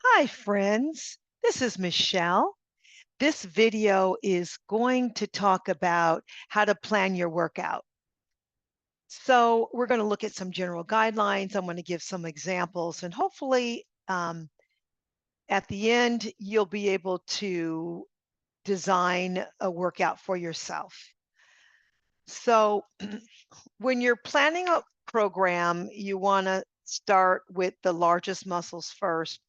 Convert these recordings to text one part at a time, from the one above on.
Hi, friends. This is Michelle. This video is going to talk about how to plan your workout. So, we're going to look at some general guidelines. I'm going to give some examples, and hopefully, at the end, you'll be able to design a workout for yourself. So, when you're planning a program, you want to start with the largest muscles first.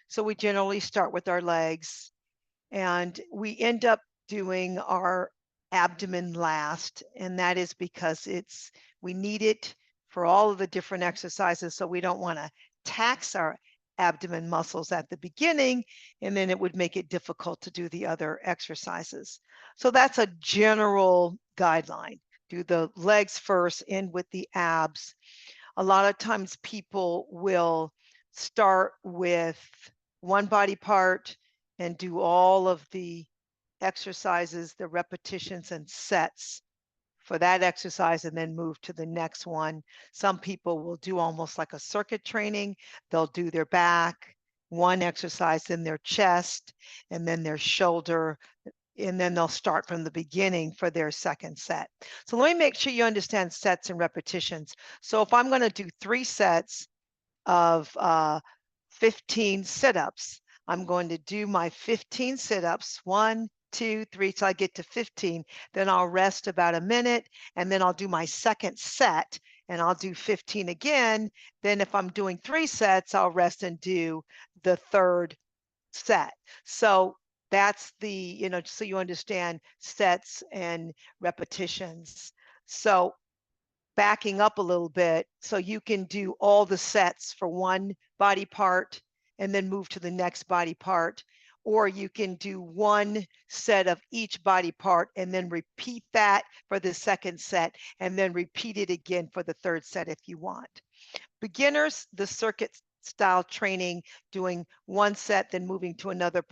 So, we generally start with our legs and we end up doing our abdomen last, and that is because we need it for all of the different exercises, so we don't want to tax our abdomen muscles at the beginning, and then it would make it difficult to do the other exercises. So that's a general guideline. Do the legs first, end with the abs. A lot of times people will start with one body part and do all of the exercises, the repetitions and sets for that exercise and then move to the next one. Some people will do almost like a circuit training. They'll do their back, one exercise, then their chest, and then their shoulder, and then they'll start from the beginning for their second set. So let me make sure you understand sets and repetitions. So if I'm going to do 3 sets of 15 sit-ups, I'm going to do my 15 sit-ups, 1, 2, 3, till I get to 15. Then I'll rest about a minute, and then I'll do my second set, and I'll do 15 again. Then if I'm doing 3 sets, I'll rest and do the third set. So that's so you understand sets and repetitions. So backing up a little bit, so you can do all the sets for one body part and then move to the next body part, or you can do one set of each body part and then repeat that for the second set and then repeat it again for the third set if you want. Beginners, the circuit style training, doing one set, then moving to another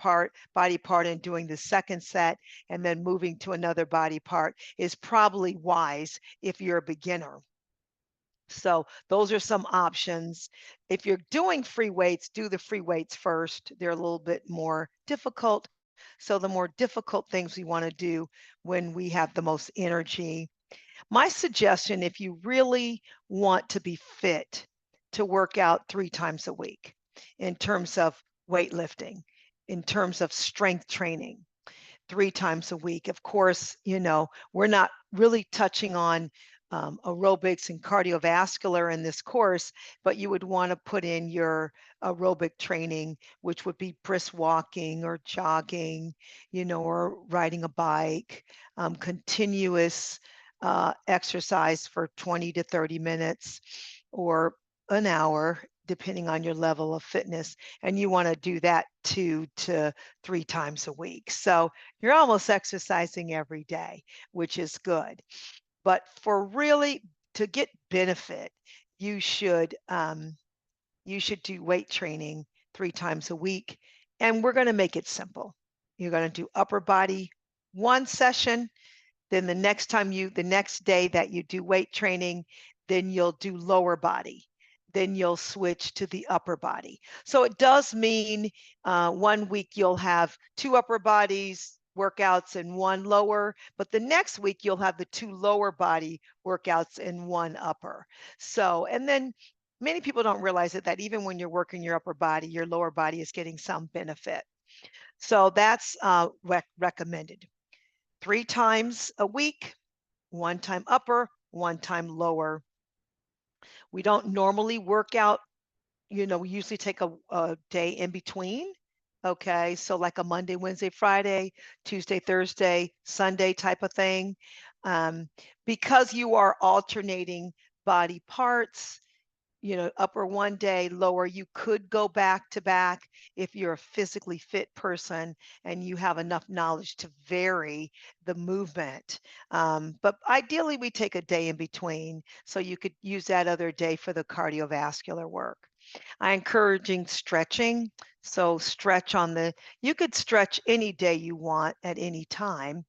body part, and doing the second set, and then moving to another body part is probably wise if you're a beginner. So those are some options. If you're doing free weights, do the free weights first. They're a little bit more difficult. So the more difficult things we want to do when we have the most energy. My suggestion, if you really want to be fit, to work out 3 times a week in terms of weightlifting, in terms of strength training, 3 times a week. Of course, we're not really touching on aerobics and cardiovascular in this course, but you would want to put in your aerobic training, which would be brisk walking or jogging, or riding a bike, continuous exercise for 20 to 30 minutes or an hour, depending on your level of fitness. And you want to do that 2 to 3 times a week. So you're almost exercising every day, which is good. But to get benefit, you should do weight training 3 times a week. And we're going to make it simple. You're going to do upper body 1 session. Then the next day that you do weight training, then you'll do lower body. Then you'll switch to the upper body. So it does mean one week you'll have 2 upper bodies workouts and 1 lower, but the next week you'll have the 2 lower body workouts and 1 upper. So, and then many people don't realize that even when you're working your upper body, your lower body is getting some benefit. So that's recommended. 3 times a week, 1 time upper, 1 time lower. We don't normally work out, we usually take a day in between. Okay, so like a Monday, Wednesday, Friday, Tuesday, Thursday, Sunday type of thing. Because you are alternating body parts, upper one day, lower, you could go back to back if you're a physically fit person and you have enough knowledge to vary the movement. But ideally, we take a day in between so you could use that other day for the cardiovascular work. I encouraging stretching. So you could stretch any day you want at any time,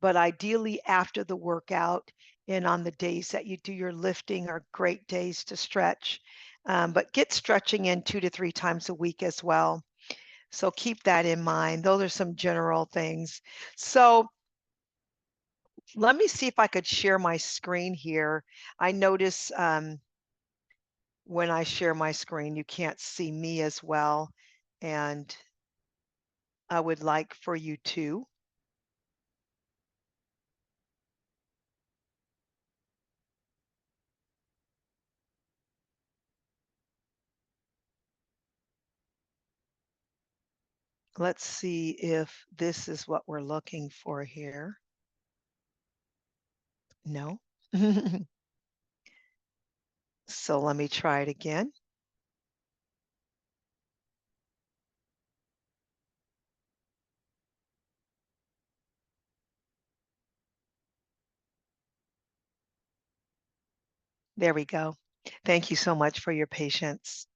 but ideally after the workout and on the days that you do your lifting are great days to stretch. But get stretching in 2 to 3 times a week as well. So keep that in mind. Those are some general things. So let me see if I could share my screen here. I notice when I share my screen, you can't see me as well. And I would like for you to. Let's see if this is what we're looking for here. No. So let me try it again. There we go. Thank you so much for your patience.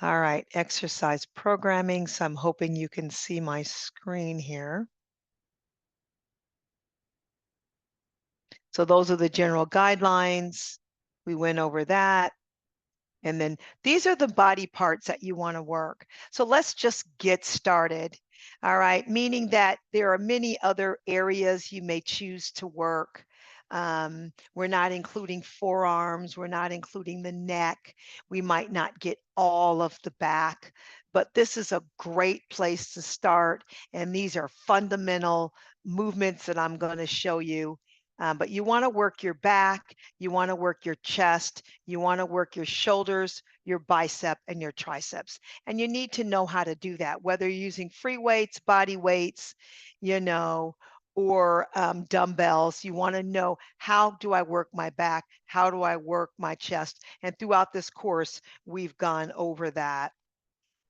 All right, exercise programming. So I'm hoping you can see my screen here. So those are the general guidelines. We went over that. And then these are the body parts that you want to work. So let's just get started. All right, meaning that there are many other areas you may choose to work. We're not including forearms, we're not including the neck. We might not get all of the back, but this is a great place to start. And these are fundamental movements that I'm going to show you. But you want to work your back, you want to work your chest, you want to work your shoulders, your bicep, and your triceps. And you need to know how to do that, whether you're using free weights, body weights, you know, or dumbbells. You want to know, how do I work my back? How do I work my chest? And throughout this course, we've gone over that.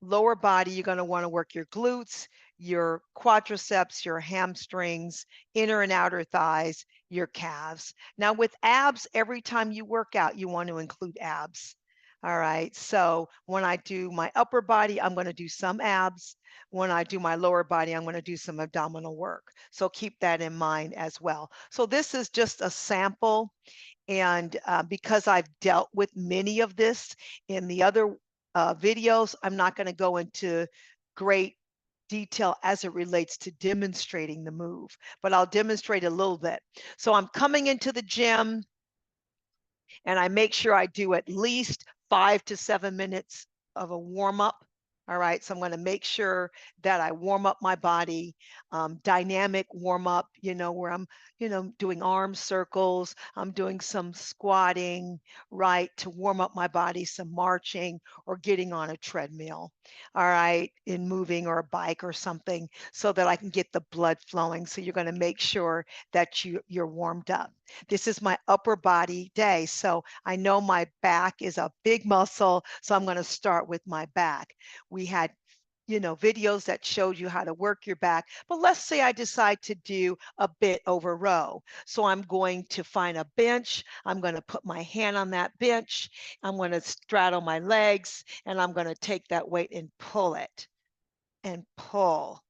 Lower body, you're going to want to work your glutes, your quadriceps, your hamstrings, inner and outer thighs, your calves. Now, with abs, every time you work out, you want to include abs. All right. So when I do my upper body, I'm going to do some abs. When I do my lower body, I'm going to do some abdominal work. So keep that in mind as well. So this is just a sample. And because I've dealt with many of this in the other videos, I'm not going to go into great detail as it relates to demonstrating the move, but I'll demonstrate a little bit. So I'm coming into the gym and I make sure I do at least 5 to 7 minutes of a warm up. All right, so I'm going to make sure that I warm up my body, dynamic warm up, where I'm, doing arm circles, I'm doing some squatting, right, to warm up my body, some marching or getting on a treadmill, all right, in moving or a bike or something so that I can get the blood flowing. So you're going to make sure that you're warmed up. This is my upper body day. So I know my back is a big muscle. So I'm going to start with my back. We had videos that showed you how to work your back. But let's say I decide to do a bit over row. So I'm going to find a bench. I'm going to put my hand on that bench. I'm going to straddle my legs and I'm going to take that weight and pull it and pull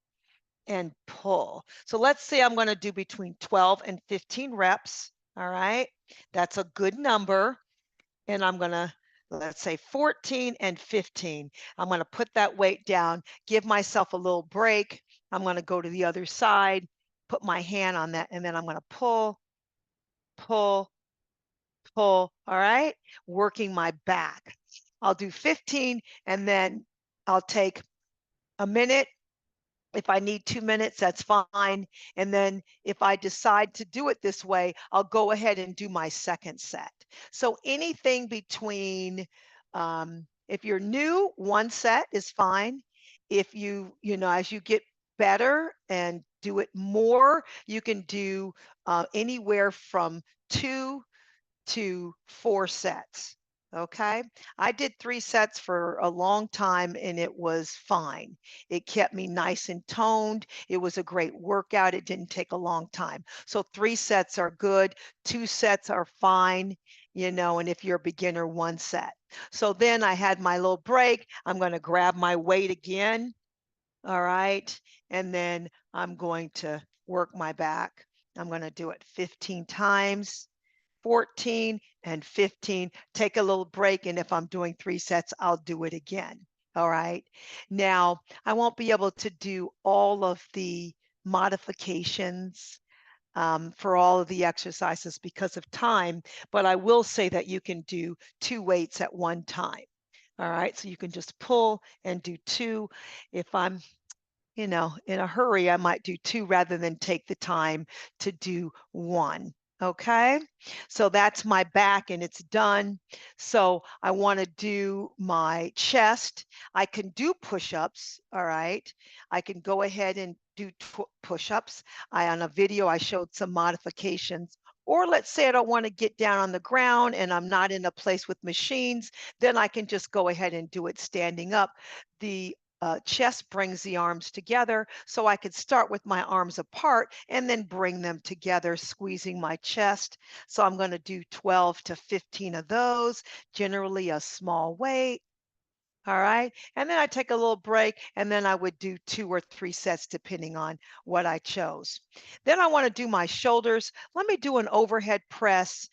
and pull. So let's say I'm going to do between 12 and 15 reps. All right. That's a good number. And I'm going to, let's say 14 and 15. I'm going to put that weight down, give myself a little break. I'm going to go to the other side, put my hand on that, and then I'm going to pull, pull, pull. All right. Working my back. I'll do 15 and then I'll take a minute. If I need 2 minutes, that's fine. And then if I decide to do it this way, I'll go ahead and do my second set. So anything between, if you're new, one set is fine. If as you get better and do it more, you can do anywhere from 2 to 4 sets. Okay. I did 3 sets for a long time and it was fine. It kept me nice and toned. It was a great workout. It didn't take a long time. So 3 sets are good. 2 sets are fine, and if you're a beginner, 1 set. So then I had my little break. I'm going to grab my weight again. All right. And then I'm going to work my back. I'm going to do it 15 times. 14 and 15, take a little break. And if I'm doing 3 sets, I'll do it again. All right. Now, I won't be able to do all of the modifications for all of the exercises because of time, but I will say that you can do two weights at one time. All right. So you can just pull and do two. If I'm in a hurry, I might do two rather than take the time to do one. Okay, so that's my back and it's done. So I want to do my chest. I can do push-ups. All right, I can go ahead and do push-ups. On a video, I showed some modifications. Or let's say I don't want to get down on the ground and I'm not in a place with machines, then I can just go ahead and do it standing up. The chest brings the arms together. So I could start with my arms apart and then bring them together, squeezing my chest. So I'm going to do 12 to 15 of those, generally a small weight. All right. And then I take a little break and then I would do 2 or 3 sets depending on what I chose. Then I want to do my shoulders. Let me do an overhead press.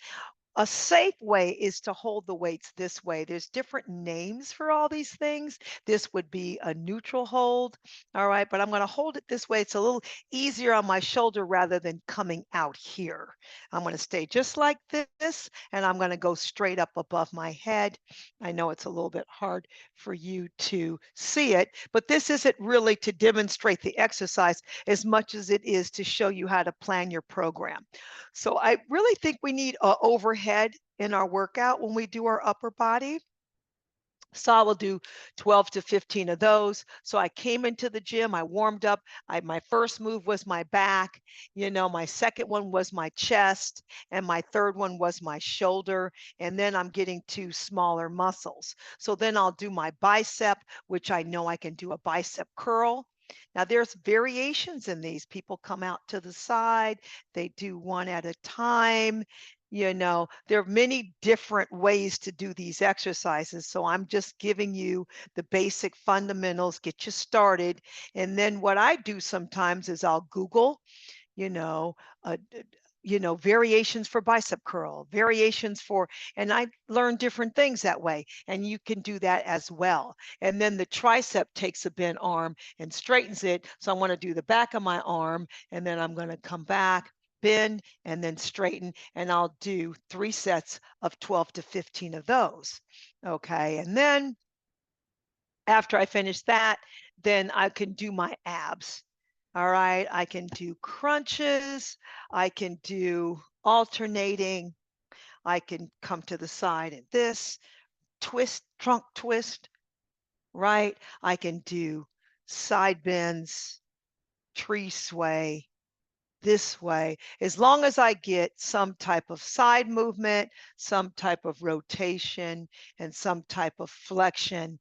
A safe way is to hold the weights this way. There's different names for all these things. This would be a neutral hold. All right, but I'm going to hold it this way. It's a little easier on my shoulder rather than coming out here. I'm going to stay just like this, and I'm going to go straight up above my head. I know it's a little bit hard for you to see it, but this isn't really to demonstrate the exercise as much as it is to show you how to plan your program. So I really think we need a overhead in our workout when we do our upper body. So I will do 12 to 15 of those. So I came into the gym, I warmed up. My first move was my back, my second one was my chest, and my third one was my shoulder. And then I'm getting to smaller muscles. So then I'll do my bicep, which I know I can do a bicep curl. Now there's variations in these. People come out to the side, they do one at a time. There are many different ways to do these exercises. So I'm just giving you the basic fundamentals, get you started. And then what I do sometimes is I'll Google, you know, uh, d- variations for bicep curl, variations for, and I learn different things that way. And you can do that as well. And then the tricep takes a bent arm and straightens it. So I want to do the back of my arm, and then I'm going to come back, bend, and then straighten. And I'll do 3 sets of 12 to 15 of those. Okay. And then after I finish that, then I can do my abs. All right, I can do crunches, I can do alternating, I can come to the side and this, twist, trunk twist, right? I can do side bends, tree sway, this way, as long as I get some type of side movement, some type of rotation, and some type of flexion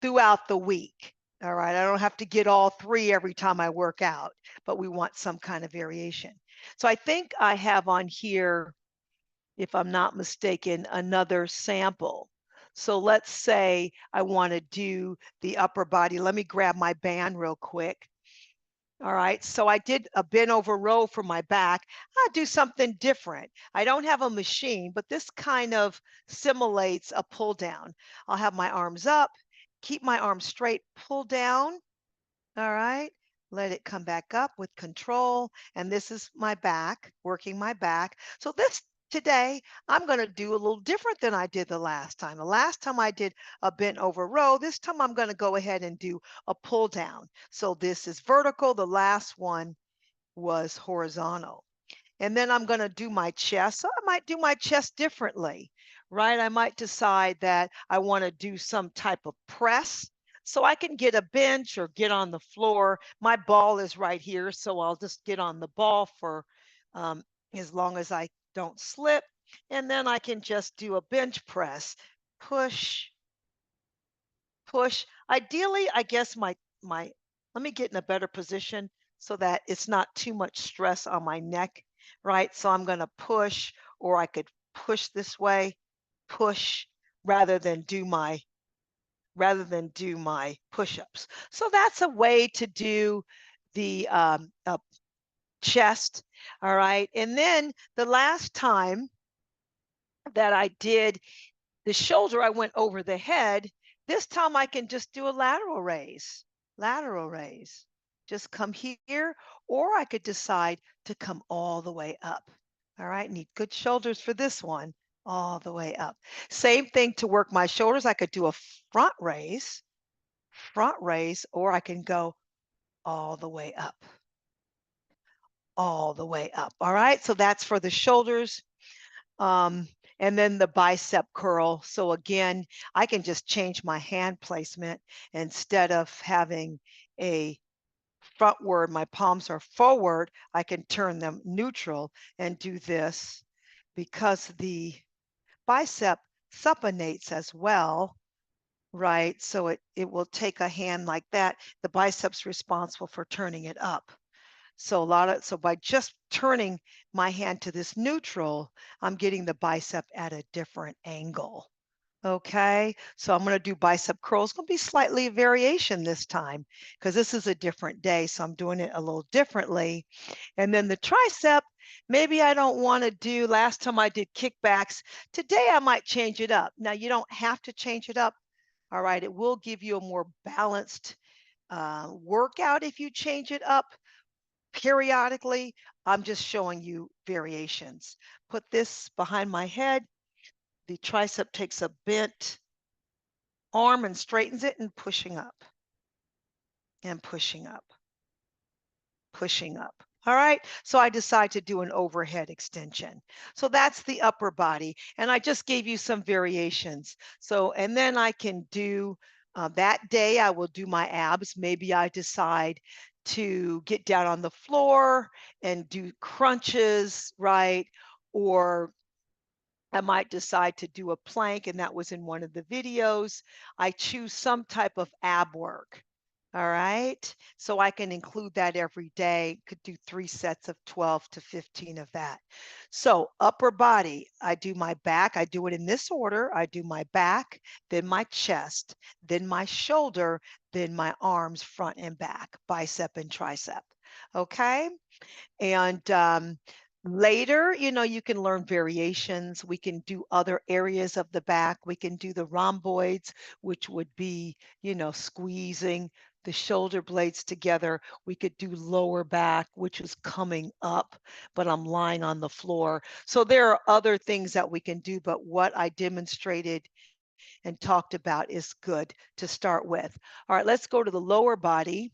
throughout the week. All right. I don't have to get all three every time I work out, but we want some kind of variation. So I think I have on here, if I'm not mistaken, another sample. So let's say I want to do the upper body. Let me grab my band real quick. All right, so I did a bent over row for my back. I'll do something different. I don't have a machine, but this kind of simulates a pull down. I'll have my arms up, keep my arms straight, pull down. All right, let it come back up with control. And this is my back, working my back. So today, I'm going to do a little different than I did the last time. The last time I did a bent over row. This time I'm going to go ahead and do a pull down. So this is vertical. The last one was horizontal. And then I'm going to do my chest. So I might do my chest differently, right? I might decide that I want to do some type of press. So I can get a bench or get on the floor. My ball is right here. So I'll just get on the ball for um, as long as I don't slip. And then I can just do a bench press. Push, push. Ideally, I guess my let me get in a better position so that it's not too much stress on my neck, right? So I'm going to push, or I could push this way, push rather than do my push-ups. So that's a way to do the chest. All right. And then the last time that I did the shoulder, I went over the head. This time I can just do a lateral raise. Just come here, or I could decide to come all the way up. All right, need good shoulders for this one, all the way up. Same thing to work my shoulders. I could do a front raise, or I can go all the way up, all the way up. All right, so that's for the shoulders. Um, and then the bicep curl. So again, I can just change my hand placement instead of having a frontward, my palms are forward, I can turn them neutral and do this because the bicep supinates as well, right? So it will take a hand like that. The bicep's responsible for turning it up. So by just turning my hand to this neutral, I'm getting the bicep at a different angle. Okay, so I'm going to do bicep curls. It's going to be slightly a variation this time because this is a different day. So I'm doing it a little differently. And then the tricep, maybe I don't want to do, last time I did kickbacks. Today I might change it up. Now you don't have to change it up. All right, it will give you a more balanced workout if you change it up periodically. I'm just showing you variations. Put this behind my head. The tricep takes a bent arm and straightens it and pushing up and pushing up, pushing up. All right, so I decide to do an overhead extension. So that's the upper body. And I just gave you some variations. So, and then I can do, that day I will do my abs. Maybe I decide to get down on the floor and do crunches, right? Or I might decide to do a plank, and that was in one of the videos. I choose some type of ab work. All right. So I can include that every day. Could do 3 sets of 12 to 15 of that. So upper body, I do my back. I do it in this order. I do my back, then my chest, then my shoulder, then my arms, front and back, bicep and tricep. Okay. And later, you can learn variations. We can do other areas of the back. We can do the rhomboids, which would be, squeezing the shoulder blades together. We could do lower back, which is coming up, but I'm lying on the floor. So there are other things that we can do, but what I demonstrated and talked about is good to start with. All right, let's go to the lower body.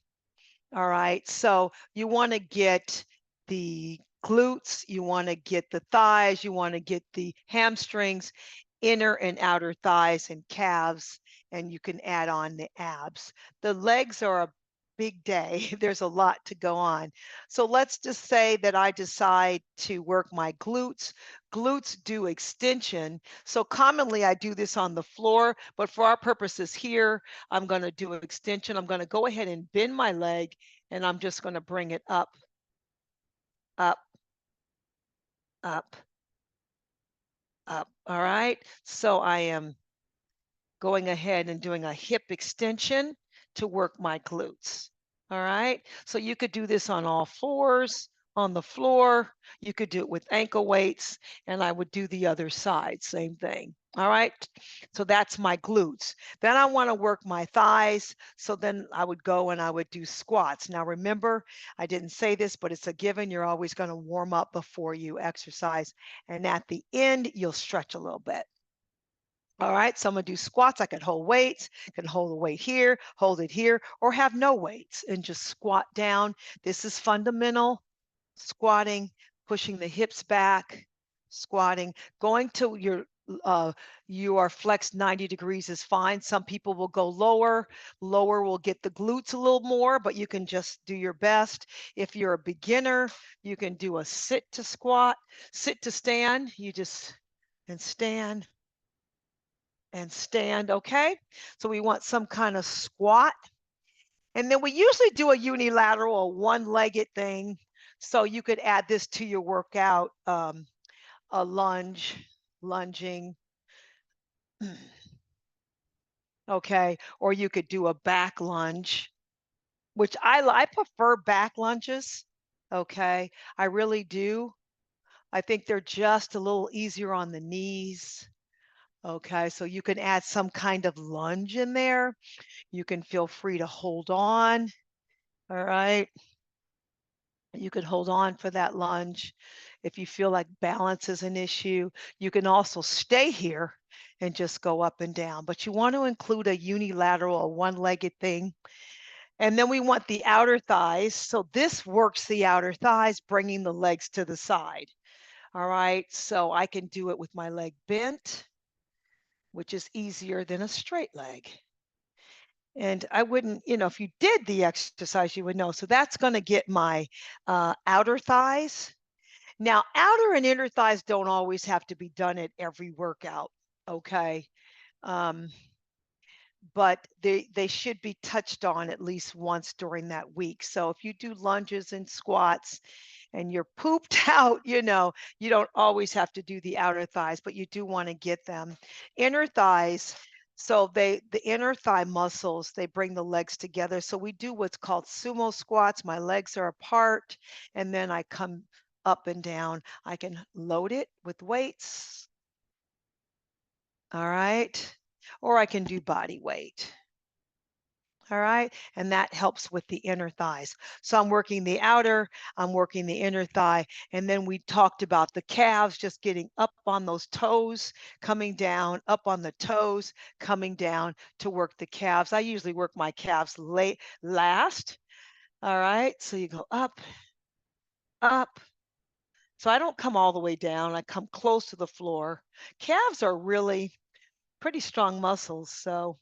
All right, so you want to get the glutes, you want to get the thighs, you want to get the hamstrings, inner and outer thighs and calves, and you can add on the abs. The legs are a big day. There's a lot to go on. So let's just say that I decide to work my glutes. Glutes do extension. So commonly I do this on the floor, but for our purposes here, I'm going to do an extension. I'm going to go ahead and bend my leg, and I'm just going to bring it up, up, up, up. All right. So I am going ahead and doing a hip extension to work my glutes. All right. So you could do this on all fours, on the floor. You could do it with ankle weights, and I would do the other side, same thing. All right. So that's my glutes. Then I want to work my thighs. So then I would go and I would do squats. Now remember, I didn't say this, but it's a given. You're always going to warm up before you exercise. And at the end, you'll stretch a little bit. All right, so I'm gonna do squats. I can hold weights, can hold the weight here, hold it here, or have no weights and just squat down. This is fundamental squatting, pushing the hips back, squatting, going to you are flexed 90 degrees is fine. Some people will go lower. Lower will get the glutes a little more, but you can just do your best. If you're a beginner, you can do a sit to squat, sit to stand. You just and stand and stand, okay? So we want some kind of squat. And then we usually do a unilateral or one-legged thing. So you could add this to your workout, a lunging, okay? Or you could do a back lunge, which I prefer back lunges, okay? I really do. I think they're just a little easier on the knees. Okay, so you can add some kind of lunge in there. You can feel free to hold on. All right. You can hold on for that lunge. If you feel like balance is an issue, you can also stay here and just go up and down. But you want to include a unilateral, a one-legged thing. And then we want the outer thighs. So this works the outer thighs, bringing the legs to the side. All right. So I can do it with my leg bent, which is easier than a straight leg. And I wouldn't, if you did the exercise, you would know. So that's going to get my outer thighs. Now, outer and inner thighs don't always have to be done at every workout. Okay. Um, but they should be touched on at least once during that week. So if you do lunges and squats and you're pooped out, you don't always have to do the outer thighs, but you do want to get them. Inner thighs, so the inner thigh muscles, they bring the legs together. So we do what's called sumo squats. My legs are apart and then I come up and down. I can load it with weights. All right. Or I can do body weight. All right. And that helps with the inner thighs. So I'm working the outer, I'm working the inner thigh. And then we talked about the calves, just getting up on those toes, coming down, up on the toes, coming down to work the calves. I usually work my calves last. All right. So you go up, up. So I don't come all the way down. I come close to the floor. Calves are really pretty strong muscles. So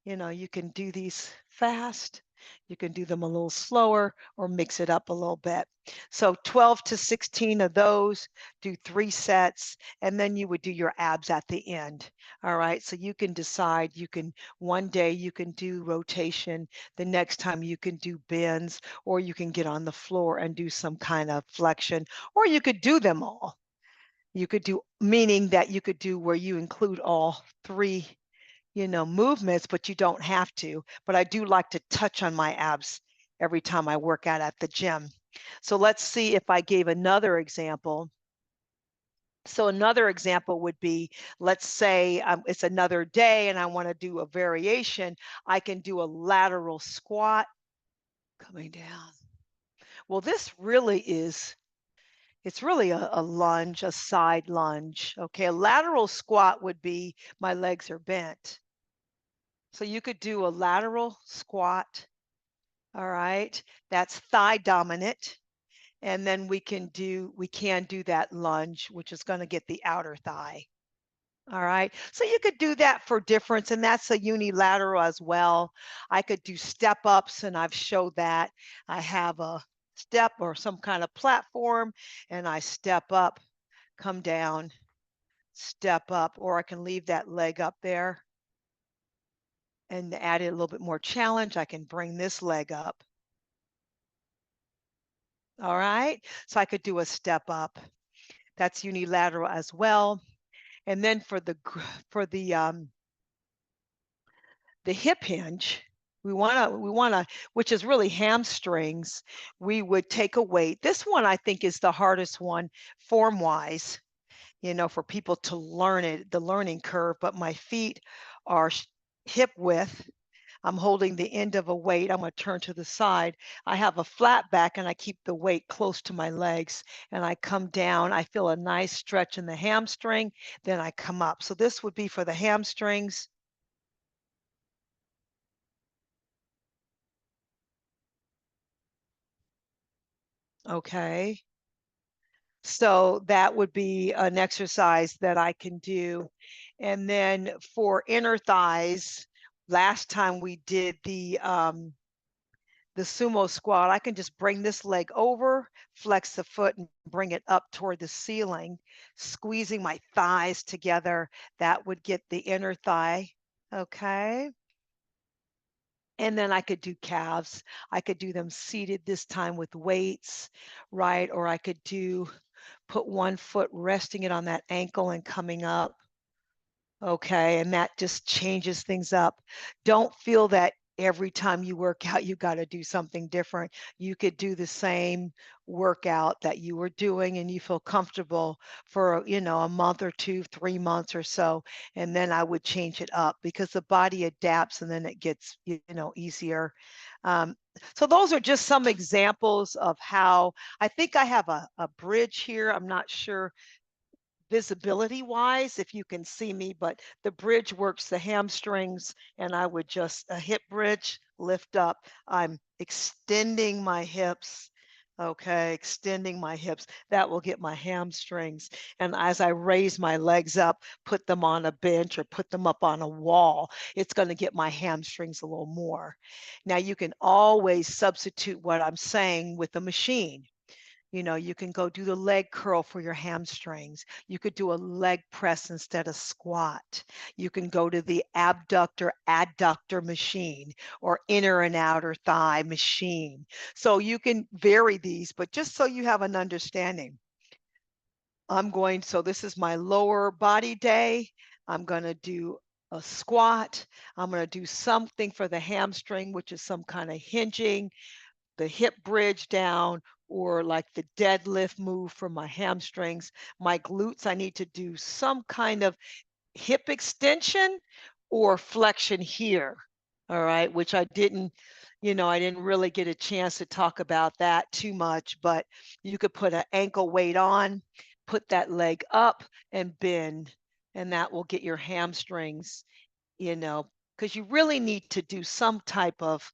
you can do these fast, you can do them a little slower or mix it up a little bit. So 12 to 16 of those, do 3 sets, and then you would do your abs at the end. All right. So you can decide, one day you can do rotation, the next time you can do bends, or you can get on the floor and do some kind of flexion, or you could do them all. You could do, meaning that you could do where you include all three movements, but you don't have to. But I do like to touch on my abs every time I work out at the gym. So let's see if I gave another example. So another example would be, let's say it's another day and I want to do a variation. I can do a lateral squat coming down. Well, it's really a lunge, a side lunge. Okay, a lateral squat would be my legs are bent. So you could do a lateral squat. All right. That's thigh dominant. And then we can do that lunge, which is going to get the outer thigh. All right. So you could do that for difference, and that's a unilateral as well. I could do step ups, and I've showed that. I have a step or some kind of platform, and I step up, come down, step up, or I can leave that leg up there. And to add it a little bit more challenge, I can bring this leg up. All right. So I could do a step up. That's unilateral as well. And then for the hip hinge, we want to, which is really hamstrings, we would take a weight. This one I think is the hardest one form wise, for people to learn it, the learning curve, but my feet are hip width. I'm holding the end of a weight. I'm going to turn to the side. I have a flat back and I keep the weight close to my legs and I come down. I feel a nice stretch in the hamstring. Then I come up. So this would be for the hamstrings. Okay. So that would be an exercise that I can do. And then for inner thighs, last time we did the sumo squat, I can just bring this leg over, flex the foot and bring it up toward the ceiling, squeezing my thighs together. That would get the inner thigh. Okay. And then I could do calves. I could do them seated this time with weights, right? Or I could put one foot resting it on that ankle and coming up. Okay. And that just changes things up. Don't feel that every time you work out, you got to do something different. You could do the same workout that you were doing and you feel comfortable for, a month or 2, 3 months or so, and then I would change it up because the body adapts and then it gets, easier. Um, so those are just some examples of how I think I have a bridge here. I'm not sure visibility wise if you can see me, but the bridge works the hamstrings, and I would just a hip bridge, lift up. I'm extending my hips. Okay, extending my hips. That will get my hamstrings. And as I raise my legs up, put them on a bench or put them up on a wall, it's going to get my hamstrings a little more. Now, you can always substitute what I'm saying with the machine. You can go do the leg curl for your hamstrings. You could do a leg press instead of squat. You can go to the abductor adductor machine or inner and outer thigh machine. So you can vary these, but just so you have an understanding, so this is my lower body day. I'm going to do a squat. I'm going to do something for the hamstring, which is some kind of hinging, the hip bridge down, or like the deadlift move for my hamstrings. My glutes, I need to do some kind of hip extension or flexion here. All right, which I didn't really get a chance to talk about that too much, but you could put an ankle weight on, put that leg up and bend, and that will get your hamstrings, because you really need to do some type of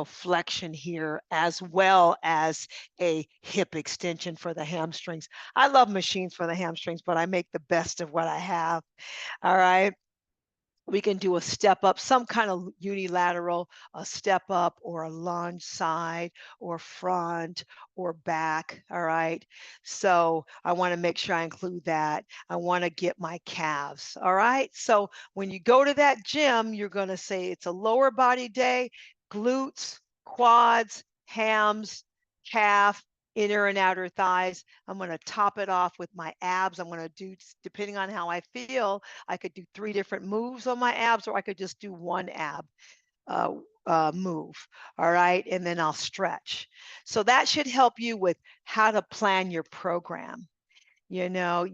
flexion here as well as a hip extension for the hamstrings. I love machines for the hamstrings, but I make the best of what I have. All right. We can do a step up, some kind of unilateral, a step up or a lunge side or front or back. All right. So I want to make sure I include that. I want to get my calves. All right. So when you go to that gym, you're going to say it's a lower body day, glutes, quads, hams, calf, inner and outer thighs. I'm going to top it off with my abs. I'm going to do, depending on how I feel, I could do 3 different moves on my abs, or I could just do one ab uh, move. All right. And then I'll stretch. So that should help you with how to plan your program. You know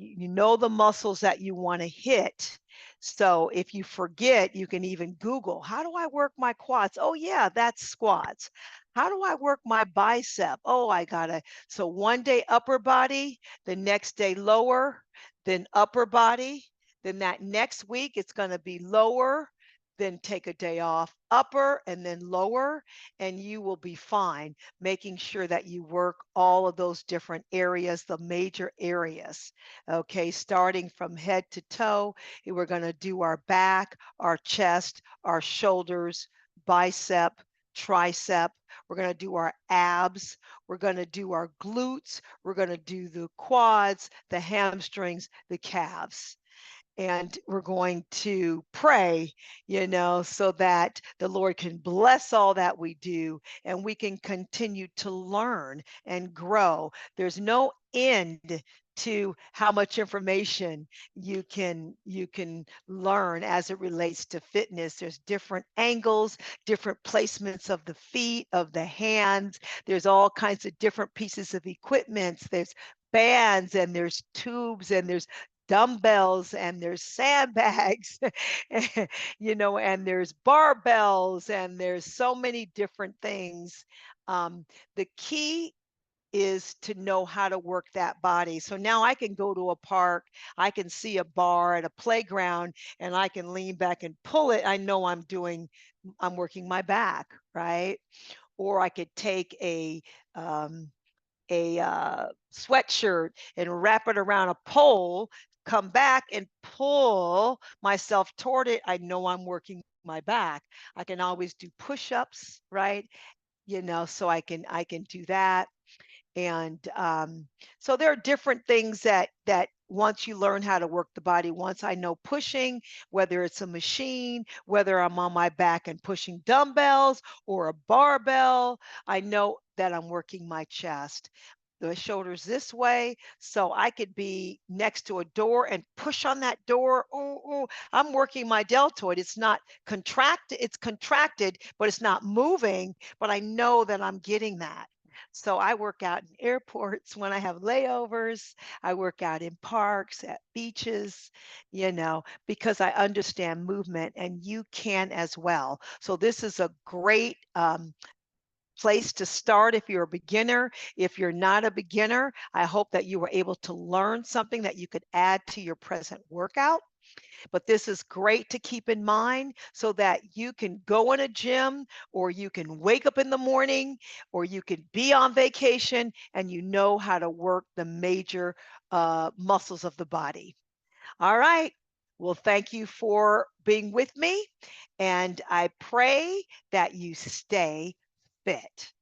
the muscles that you want to hit. So if you forget, you can even Google, how do I work my quads? Oh yeah, that's squats. How do I work my bicep? Oh, I gotta. So one day upper body, the next day lower, then upper body. Then that next week it's going to be lower, then take a day off, upper and then lower, and you will be fine, making sure that you work all of those different areas, the major areas. Okay, starting from head to toe, we're going to do our back, our chest, our shoulders, bicep, tricep. We're going to do our abs. We're going to do our glutes. We're going to do the quads, the hamstrings, the calves, and we're going to pray, so that the Lord can bless all that we do and we can continue to learn and grow. There's no end to how much information you can learn as it relates to fitness. There's different angles, different placements of the feet, of the hands. There's all kinds of different pieces of equipment. There's bands and there's tubes and there's dumbbells and there's sandbags, and there's barbells and there's so many different things. The key is to know how to work that body. So now I can go to a park, I can see a bar at a playground, and I can lean back and pull it. I know I'm working my back, right? Or I could take um, a sweatshirt and wrap it around a pole, come back and pull myself toward it. I know I'm working my back. I can always do push-ups, right? So I can do that. And so there are different things that once you learn how to work the body, once I know pushing, whether it's a machine, whether I'm on my back and pushing dumbbells or a barbell, I know that I'm working my chest. the shoulders this way so I could be next to a door and push on that door. Ooh, ooh, I'm working my deltoid. It's not contracted, it's contracted, but it's not moving, but I know that I'm getting that. So I work out in airports when I have layovers. I work out in parks, at beaches, because I understand movement and you can as well. So this is a great place to start if you're a beginner. If you're not a beginner, I hope that you were able to learn something that you could add to your present workout. But this is great to keep in mind so that you can go in a gym or you can wake up in the morning or you can be on vacation and you know how to work the major muscles of the body. All right. Well, thank you for being with me. And I pray that you stay fit.